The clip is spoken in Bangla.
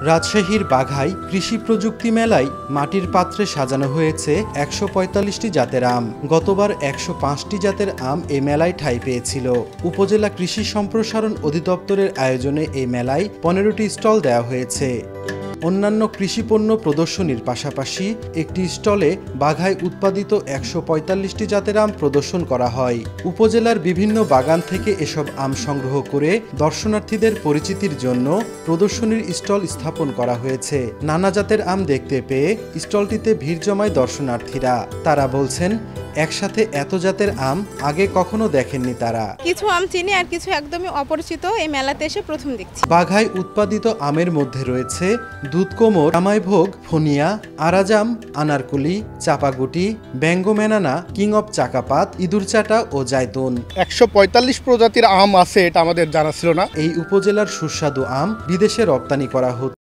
রাজশাহীর বাঘাই কৃষি প্রযুক্তি মেলায় মাটির পাত্রে সাজানো হয়েছে ১৪৫টি জাতের আম। গতবার ১০৫টি জাতের আম এই মেলায় ঠাঁই পেয়েছিল। উপজেলা কৃষি সম্প্রসারণ অধিদপ্তরের আয়োজনে এই মেলায় ১৫টি স্টল দেওয়া হয়েছে। অন্যান্য কৃষিপণ্য প্রদর্শনীর পাশাপাশি একটি স্টলে বাঘায় উৎপাদিত ১৪৫টি জাতের আম প্রদর্শন করা হয়। উপজেলার বিভিন্ন বাগান থেকে এসব আম সংগ্রহ করে দর্শনার্থীদের পরিচিতির জন্য প্রদর্শনীর স্টল স্থাপন করা হয়েছে। নানা জাতের আম দেখতে পেয়ে স্টলটিতে ভিড় জমায় দর্শনার্থীরা। তারা বলছেন, একসাথে এত জাতের আম আগে কখনো দেখেননি তারা। কিছু আম চিনি আর কিছু একদমই অপরিচিত, এই মেলাতে এসে প্রথম দেখছি। বাঘায় উৎপাদিত আমের মধ্যে রয়েছে দুধকোমর, জামাইভোগ, ফোনিয়া, আরাজাম, আনারকুলি, চাপাগুটি, ব্যাঙ্গোম্যানানা, কিং অব চাকাপাত, ইঁদুরচাটা ও জায়তুন। ১৪৫ প্রজাতির আম আছে, এটা আমাদের জানা ছিল না। এই উপজেলার সুস্বাদু আম বিদেশে রপ্তানি করা হচ্ছে।